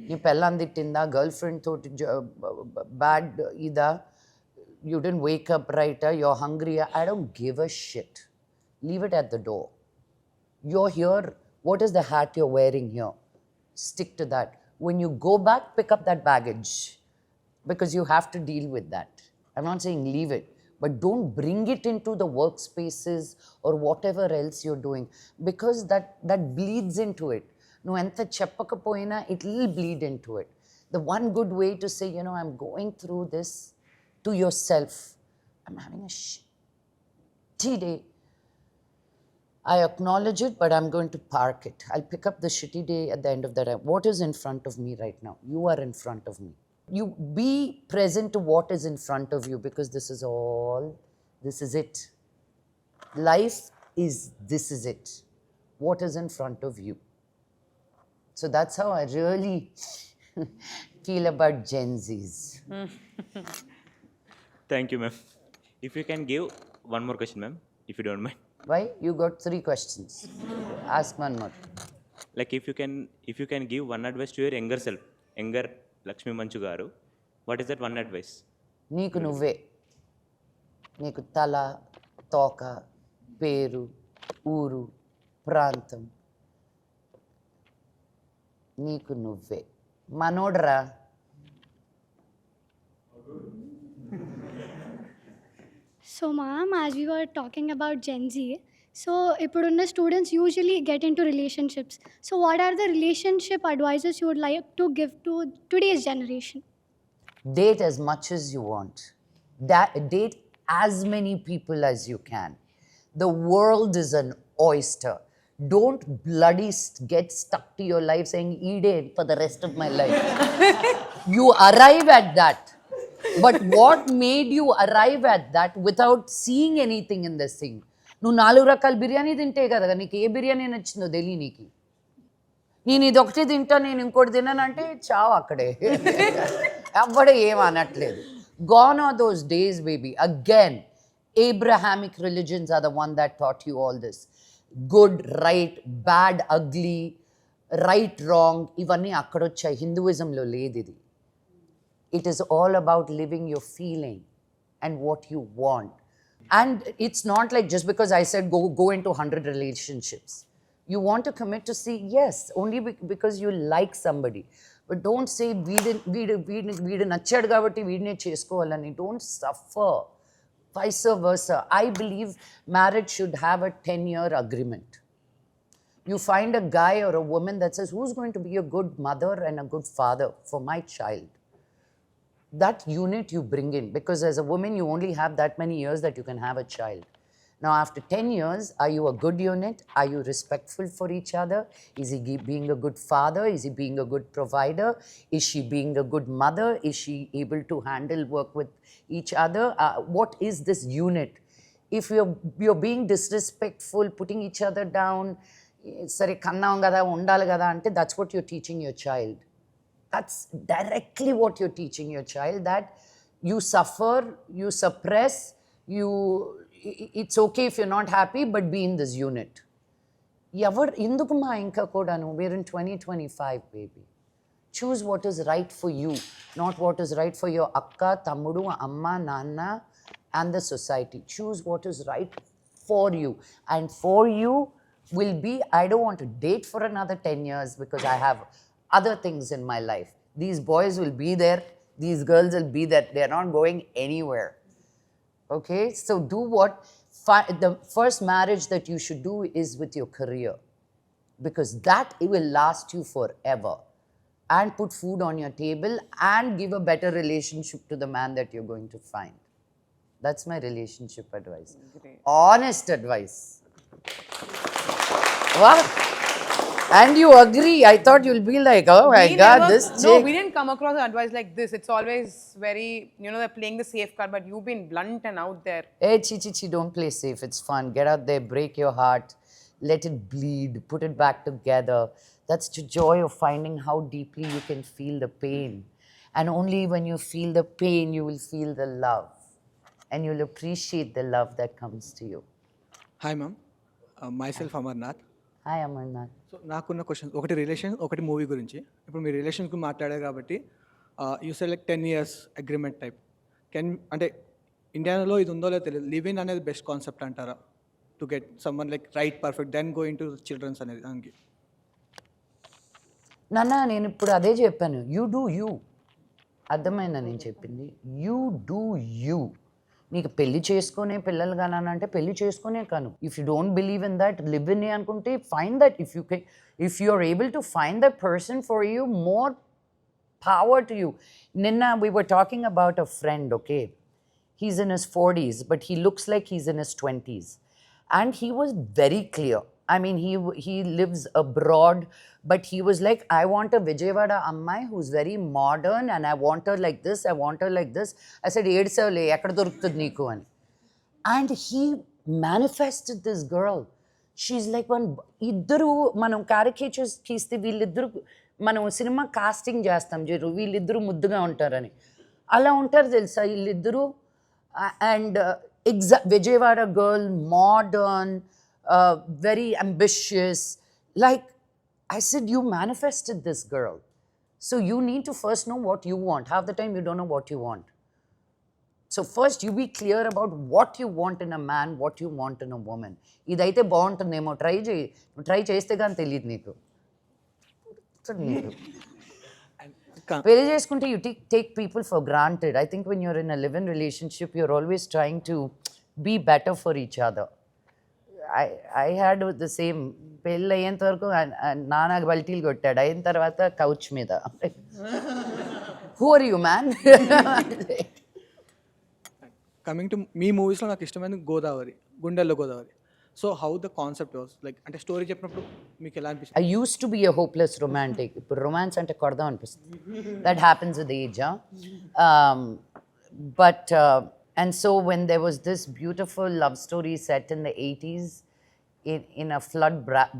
Speaker 1: నీ పెళ్ళాం తిట్టిందా, girlfriend తోటి bad ఇదా, you didn't wake up right, you're hungry, I don't give a shit. Leave it at the door. You're here. What is the hat you're wearing here? Stick to that. When you go back, pick up that baggage because you have to deal with that. I'm not saying leave it, but don't bring it into the workspaces or whatever else you're doing, because that bleeds into it. No enta cheppakapoyina, it will bleed into it. The one good way to say, I'm going through this to yourself. I'm having a shitty day. I acknowledge it, but I'm going to park it. I'll pick up the shitty day at the end of the day. What is in front of me right now? You are in front of me. You be present to what is in front of you, because this is it. Life is, this is it. What is in front of you? So that's how I really feel about Gen Zs.
Speaker 4: Thank you, ma'am. If you can give one more question, ma'am, if you don't mind.
Speaker 1: Why? You got 3 questions. Ask one more.
Speaker 4: Like if you can give one advice to your younger self, younger Lakshmi Manchu Garu, what is that one advice?
Speaker 1: నీకు నువ్వే. నీకు తల, తోక, పేరు, ఊరు, ప్రాంతం. నీకు నువ్వే. మనోడ్రా.
Speaker 3: So, ma'am, as we were talking about Gen Z, so ippuduన్న students usually get into relationships. So, what are the relationship advices you would like to give to today's generation?
Speaker 1: Date as much as you want. Date as many people as you can. The world is an oyster. Don't bloody get stuck to your life saying, "Ede for the rest of my life." You arrive at that. But what made you arrive at that without seeing anything in this thing? నువ్వు 4 రకాల బిర్యానీ తింటే కదా నీకు ఏ బిర్యానీ నచ్చిందో తెలియ. నీకు నేను ఇది ఒకటి తింటా, నేను ఇంకోటి తిన్నానంటే చావు అక్కడే. ఎవ్వడే ఏం అనట్లేదు. Gone are those days, baby. Again, Abrahamic religions are the one that taught you all this. Good, right, bad, ugly, right, wrong, ఇవన్నీ అక్కడొచ్చాయి. హిందూయిజంలో లేదు ఇది. It is all about living your feeling and what you want. And it's not like just because I said go into 100 relationships. You want to commit to say yes, only because you like somebody. But don't say వీడు నచ్చాడు కాబట్టి వీడినే చేసుకోవాలని. Don't suffer. Vice versa. I believe marriage should have a 10-year agreement. You find a guy or a woman that says, who's going to be a good mother and a good father for my child? That unit you bring in, because as a woman you only have that many years that you can have a child. Now after 10 years, are you a good unit? Are you respectful for each other? Is he being a good father? Is he being a good provider? Is she being a good mother? Is she able to handle work with each other? What is this unit? If you're being disrespectful, putting each other down, sare kannam kada undali kada ante, that's what you're teaching your child. That's directly what you're teaching your child, that you suffer, you suppress, it's okay if you're not happy, but be in this unit. ఎందుకు మా ఇంకా కూడాను we're in 2025 baby. Choose what is right for you, not what is right for your akka, tammudu, amma, nana and the society. Choose what is right for you, and for you will be, I don't want to date for another 10 years because I have other things in my life. These boys will be there, these girls will be there, they are not going anywhere. Okay, so do what the first marriage that you should do is with your career, because that it will last you forever and put food on your table and give a better relationship to the man that you're going to find. That's my relationship advice. Great. Honest advice. What? And you agree? I thought you'll be like, oh my God, this chick.
Speaker 2: No, we didn't come across advice like this. It's always very, they're playing the safe card, but you've been blunt and out there.
Speaker 1: Hey, chi, don't play safe. It's fun. Get out there, break your heart, let it bleed, put it back together. That's the joy of finding how deeply you can feel the pain. And only when you feel the pain, you will feel the love. And you'll appreciate the love that comes to you.
Speaker 9: Hi, ma'am. Myself, Amarnath.
Speaker 1: Hi, Amarnath.
Speaker 9: So నాకున్న question ఒకటి relation ఒకటి movie గురించి. ఇప్పుడు మీ రిలేషన్కి మాట్లాడారు కాబట్టి you say like 10 years agreement type అంటే ఇండియాలో ఇది ఉందో లేదో తెలియదు, లివ్ ఇన్ అనేది బెస్ట్ కాన్సెప్ట్ అంటారా to get someone like right perfect then going to childrens అనేది దానికి?
Speaker 1: నాన్న నేను ఇప్పుడు అదే చెప్పాను, యూ డూ యూ. అర్థమైందా నేను చెప్పింది? You do you. నీకు పెళ్లి చేసుకునే పిల్లలు కానంటే పెళ్లి చేసుకునే కాను. If you don't believe in that, live in అనుకుంటే find that. If you are able to find that person for you, more power to you. Ninna, we were talking about a friend, okay? He's in his 40s, but he looks like he's in his 20s. And he was very clear. I mean, he lives abroad, but he was like, I want a Vijayawada Ammai who's very modern, and I want her like this, I want her like this. I said, Edsavle, ekkada dorukutadi neeku ani. And he manifested this girl. She's like one, iddaru manam caricatures teeste veeliddaru మనం cinema casting చేస్తాం జరు, వీళ్ళిద్దరూ ముద్దుగా ఉంటారని. అలా ఉంటారు తెలుసా వీళ్ళిద్దరూ. And Vijayawada girl, modern, very ambitious. Like I said, you manifested this girl. So you need to first know what you want. Half the time you don't know what you want. So first you be clear about what you want in a man, what you want in a woman. ఇదైతే బాగుంటుందేమో, try చేస్తే కానీ తెలియదు నీకు. పెళ్లి చేసుకుంటే you take people for granted. I think when you're in a live-in relationship, you're always trying to be better for each other. I had the same. పెళ్ళి అయ్యేంత వరకు నాన్న బల్టీలు కొట్టాడు, అయిన తర్వాత కౌచ్ మీద. Who are you, man?
Speaker 9: Coming to మీ మూవీస్లో నాకు ఇష్టమైన Godavari, Gundello Godavari. So how the concept was like, అంటే స్టోరీ చెప్పినప్పుడు మీకు ఎలా అనిపిస్తుంది?
Speaker 1: I used to be a hopeless romantic. ఇప్పుడు రొమాన్స్ అంటే కొడదాం అనిపిస్తుంది. That happens with age, huh? And so when there was this beautiful love story set in the 80s in a flood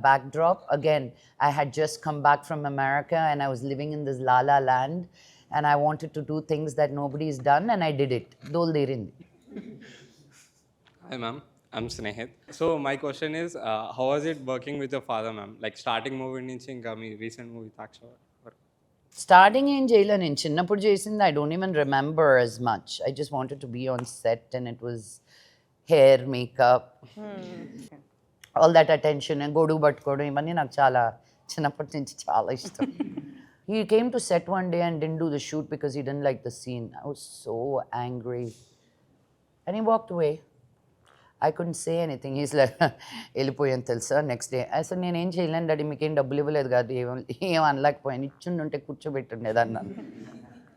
Speaker 1: backdrop, again, I had just come back from America and I was living in this la la land, and I wanted to do things that nobody's done, and I did it. Dolderindi.
Speaker 5: Hi, ma'am. I'm Snehit. So my question is, how was it working with your father, ma'am? Like starting movie nunchi inka mee recent movie Taksha వరకు.
Speaker 1: Starting in jail, నేను చిన్నప్పుడు చేసింది I don't even remember as much. I just wanted to be on set, and it was hair, makeup, all that attention, and గొడుగు పట్టుకోవడం, ఇవన్నీ నాకు చాలా చిన్నప్పటి నుంచి చాలా ఇష్టం. He came to set one day and didn't do the shoot because he didn't like the scene. I was so angry. And he walked away. I couldn't say anything. He's like, వెళ్ళిపోయాను తెలుసా next day. అసలు నేనేం చేయలేను daddy, మీకేం డబ్బులు ఇవ్వలేదు కాదు, ఏం అనలేకపోయాను, ఇచ్చిండుంటే కూర్చోబెట్టుండేది అన్నాను.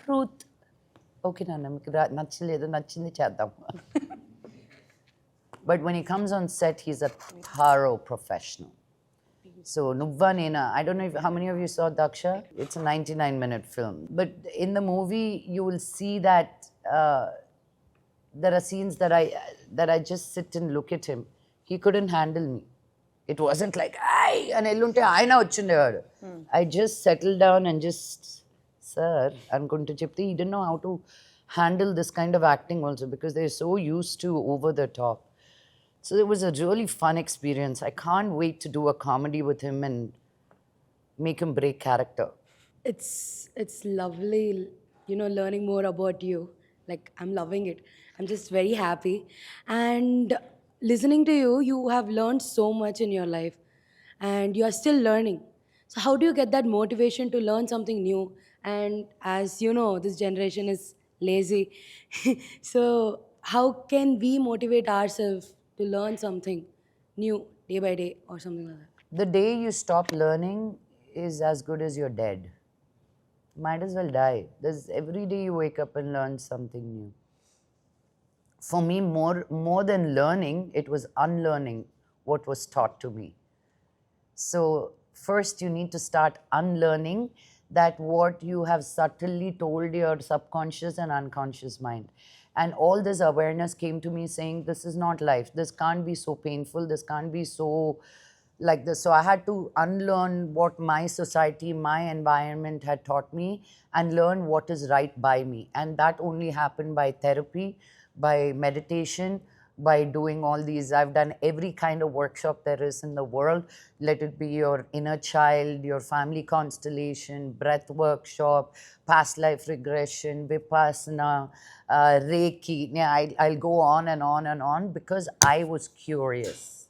Speaker 1: ట్రూత్. ఓకే నాన్న, మీకు నచ్చలేదు, నచ్చింది చేద్దాం. But when he comes on set, he's a thorough professional. So Nuvva Nena, I don't know how many of you saw Daksha? It's a 99-minute film. But in the movie, you will see that there are scenes that I just sit and look at him. He couldn't handle me. It wasn't like, ay, and ellunte ayana vachindevadu. I just settled down and just, sir, anukuntu chepte, he didn't know how to handle this kind of acting also, because they're so used to over the top. So it was a really fun experience. I can't wait to do a comedy with him and make him break character.
Speaker 10: It's lovely, learning more about you. Like, I'm loving it. I'm just very happy. And listening to you, you have learned so much in your life and you are still learning. So how do you get that motivation to learn something new? And as you know, this generation is lazy. So how can we motivate ourselves to learn something new day by day or something like that?
Speaker 1: The day you stop learning is as good as you're dead. Might as well die. There's every day you wake up and learn something new. For me, more than learning, it was unlearning what was taught to me. So first you need to start unlearning that what you have subtly told your subconscious and unconscious mind. And all this awareness came to me saying, this is not life. This can't be so painful. This can't be so like this. So I had to unlearn what my society, my environment had taught me and learn what is right by me. And that only happened by therapy, by meditation, by doing all these. I've done every kind of workshop there is in the world. Let it be your inner child, your family constellation, breath workshop, past life regression, vipassana, Reiki. Yeah, I'll go on and on and on because I was curious.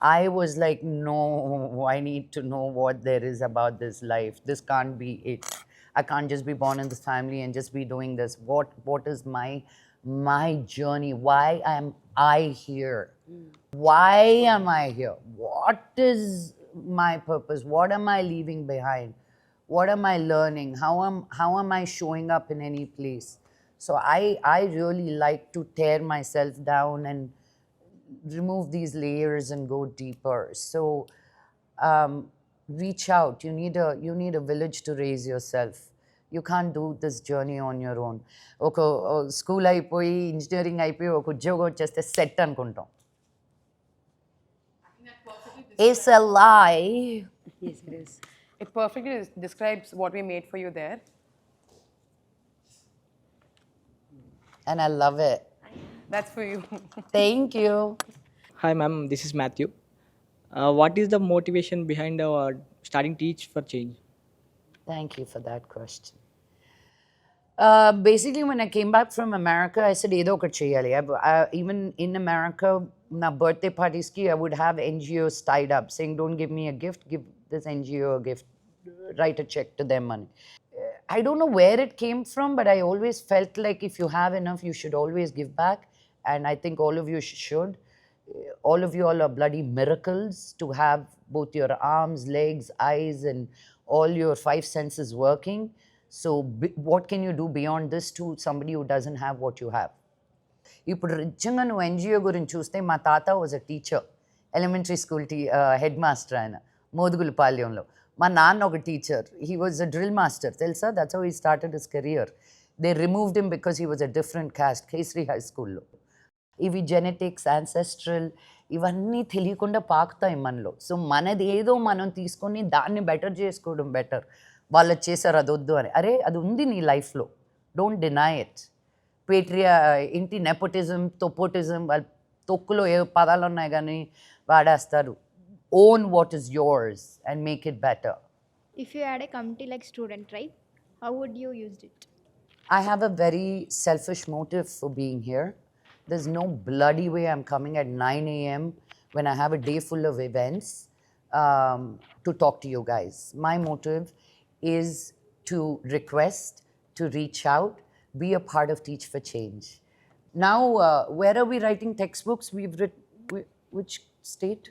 Speaker 1: I was like, no, I need to know what there is about this life. This can't be it. I can't just be born in this family and just be doing this. What is my journey? Why am I here? Why am I here? What is my purpose? What am I leaving behind? What am I learning? How am I showing up in any place? So I really like to tear myself down and remove these layers and go deeper. So reach out. You need a village to raise yourself. You can't do this journey on your own. ఒక school అయిపోయి engineering అయిపోయి ఒక ఉద్యోగం వచ్చేస్తే set అనుకుంటాం. It's a lie.
Speaker 10: Yes, it is.
Speaker 2: It perfectly describes what we made for you there.
Speaker 1: And I love it.
Speaker 2: That's for you.
Speaker 1: Thank you.
Speaker 11: Hi, ma'am. This is Matthew. What is the motivation behind starting Teach for Change?
Speaker 1: Thank you for that question. Basically, when I came back from America, I said, "Edo okati cheyali." Even in America, na birthday parties ki, I would have NGOs tied up saying, "Don't give me a gift, give this NGO a gift, write a check to them money." I don't know where it came from, but I always felt like if you have enough, you should always give back. And I think all of you should. All of you all are bloody miracles to have both your arms, legs, eyes, and all your five senses working. So what can you do beyond this to somebody who doesn't have what you have? ఇప్పుడు నిజంగా నువ్వు NGO గురించి చూస్తే మా తాత was a teacher, elementary school head master ఆయన మోదుగులపాలెంలో. మా నాన్న ఒక teacher, he was a drill master తెలుసా. That's how he started his career. They removed him because he was a different caste, Kesari high స్కూల్లో. ఇవి జెనెటిక్స్, యాన్సెస్ట్రల్, ఇవన్నీ తెలియకుండా పాకుతాయి మనలో. సో మనది ఏదో మనం తీసుకొని దాన్ని బెటర్ చేసుకోవడం బెటర్. వాళ్ళు చేశారు అది వద్దు అని. అరే అది ఉంది నీ లైఫ్లో, డోంట్ డినై ఇట్. ఇంటి నెపోటిజం, తొపోటిజం, వాళ్ళ తొక్కులో ఏ పదాలు ఉన్నాయి కానీ వాడేస్తారు. Own what is yours and make it better.
Speaker 3: If you had a committee like student, right? How would you use it?
Speaker 1: I have a very selfish motive for being here. There's no bloody way I'm coming at 9 a.m. when I have a day full of events to talk to you guys. My motive is to request, to reach out, be a part of Teach for Change. Now, where are we writing textbooks? We've written, which state?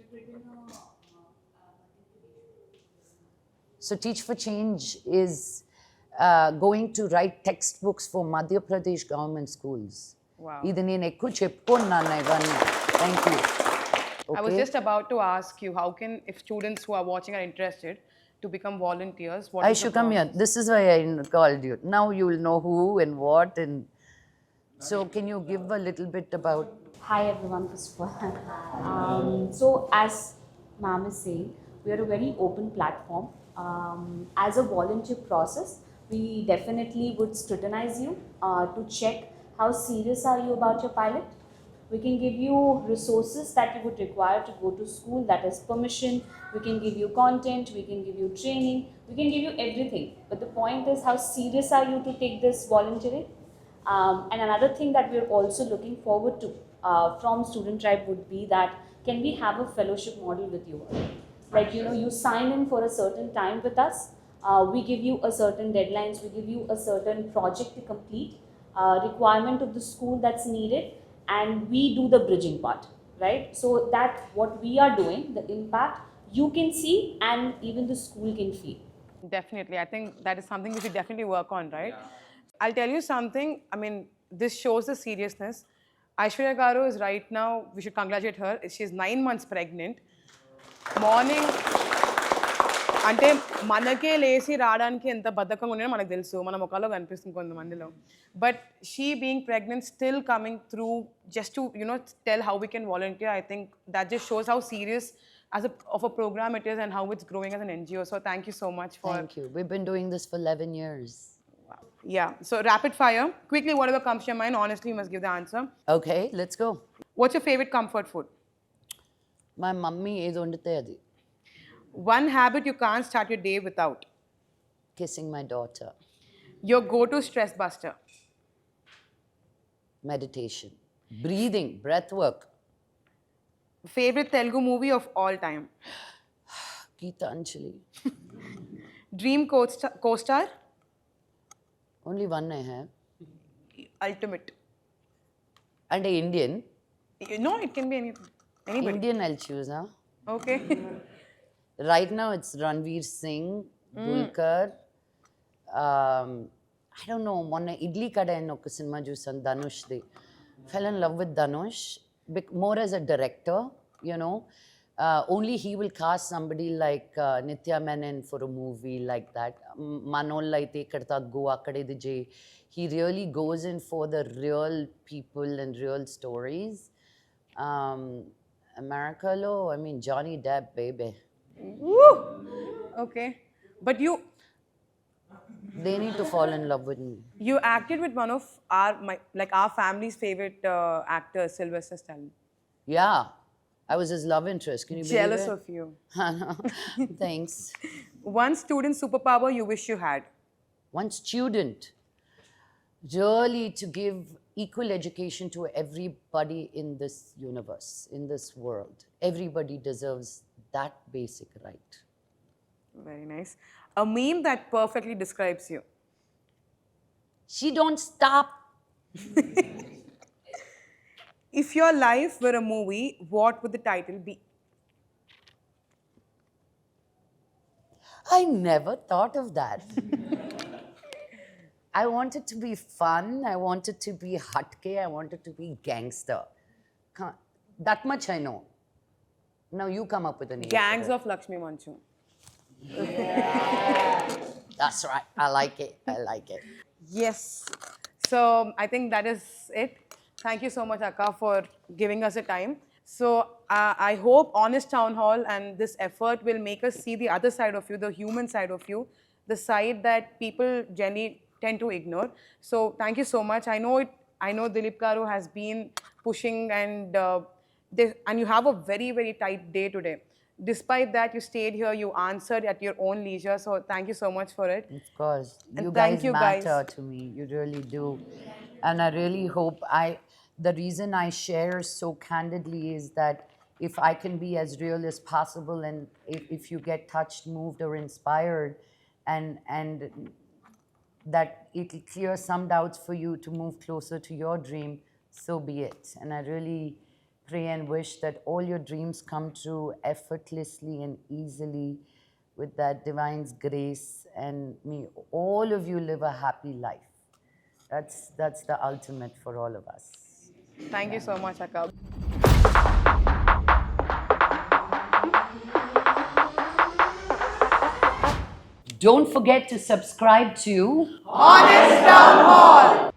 Speaker 1: So Teach for Change is going to write textbooks for Madhya Pradesh government schools.
Speaker 2: Wow.
Speaker 1: ఇది నేను ఎక్కువ చెప్పుకున్నాను ఇవన్నీ. Thank you.
Speaker 2: I was just about to ask you, how can, if students who are watching are interested to become volunteers, what
Speaker 1: I
Speaker 2: is the
Speaker 1: should come here.
Speaker 2: process?
Speaker 1: This is why I called you. Now you will know who and what. And so can you give a little bit about...
Speaker 12: Hi everyone, first of all. So as ma'am is saying, we are a very open platform. As a volunteer process, we definitely would scrutinize you to check how serious are you about your pilot. We can give you resources that you would require to go to school, that is permission. We can give you content, we can give you training, we can give you everything. But the point is, how serious are you to take this volunteering? And another thing that we're also looking forward to from Student Tribe would be that, can we have a fellowship model with you? Like, you sign in for a certain time with us. We give you a certain deadlines, we give you a certain project to complete, requirement of the school that's needed, and we do the bridging part, right? So that what we are doing, the impact you can see and even the school can feel.
Speaker 2: Definitely. I think that is something we should definitely work on, right? I'll tell you something. I mean, this shows the seriousness. Aishwarya Garu is right now, we should congratulate her. She's 9 months pregnant. Morning అంటే మనకే లేచి రావడానికి ఎంత బద్ధకంగా ఉండేనో మనకు తెలుసు, మన ముఖాల్లో కనిపిస్తుంది కొంతమందిలో. But she being pregnant, still coming through just to tell how we can volunteer. I think that just shows how serious of a program it is and how it's growing as an NGO. So thank you so much for...
Speaker 1: Thank you. We've been doing this for 11 years.
Speaker 2: Yeah. So rapid fire. Quickly, whatever comes to your mind, honestly, you must give the answer.
Speaker 1: Okay, let's go.
Speaker 2: What's your favorite comfort food?
Speaker 1: My mummy is ondute adi.
Speaker 2: One habit you can't start your day without?
Speaker 1: Kissing my daughter.
Speaker 2: Your go-to stress buster?
Speaker 1: Meditation. Breathing, breath work.
Speaker 2: Favorite Telugu movie of all time?
Speaker 1: Geetanjali.
Speaker 2: Dream co-star?
Speaker 1: Only one I have.
Speaker 2: Ultimate.
Speaker 1: And a Indian.
Speaker 2: No, it can be anything. Anybody.
Speaker 1: Indian I'll choose, huh?
Speaker 2: Okay.
Speaker 1: Right now it's Ranveer Singh, Dulquer. I don't know, monna Idli Kada and oka cinema chusan Dhanush de. Fell in love with Dhanush, more as a director, only he will cast somebody like Nitya Menon for a movie like that. Manolla ite ikkada go akkade dije. He really goes in for the real people and real stories. America lo, I mean Johnny Depp, baby.
Speaker 2: Woo! Okay. But
Speaker 1: they need to fall in love with me.
Speaker 2: You acted with one of our family's favorite actors, Sylvester Stallone.
Speaker 1: Yeah. I was his love interest. Can you believe it?
Speaker 2: Jealous of you.
Speaker 1: Thanks.
Speaker 2: One student superpower you wish you had?
Speaker 1: One student. Really to give equal education to everybody in this universe, in this world. Everybody deserves that basic right.
Speaker 2: Very nice. A meme that perfectly describes you?
Speaker 1: She don't stop.
Speaker 2: If your life were a movie, what would the title be?
Speaker 1: I never thought of that. I want it to be fun. I want it to be hatke. I want it to be gangster. That much I know. Now you come up with a name.
Speaker 2: Gangs of Lakshmi Manchu.
Speaker 1: That's right. I like it. I like it.
Speaker 2: Yes. So I think that is it. Thank you so much, Akka, for giving us a time. So I hope Honest Townhall and this effort will make us see the other side of you, the human side of you, the side that people generally tend to ignore. So thank you so much. I know Dilip Garu has been pushing and you have a very, very tight day today. Despite that, you stayed here, you answered at your own leisure. So thank you so much for it.
Speaker 1: Of course.
Speaker 2: And
Speaker 1: You
Speaker 2: thank
Speaker 1: guys
Speaker 2: you
Speaker 1: matter
Speaker 2: guys.
Speaker 1: to me. You really do. And I really hope the reason I share so candidly is that if I can be as real as possible and if you get touched, moved or inspired and that it will clear some doubts for you to move closer to your dream, so be it. And I really pray and wish that all your dreams come true effortlessly and easily with that divine's grace, and may all of you live a happy life. That's the ultimate for all of us.
Speaker 2: Thank you so much, Akka.
Speaker 1: Don't forget to subscribe to
Speaker 2: Honest Townhall.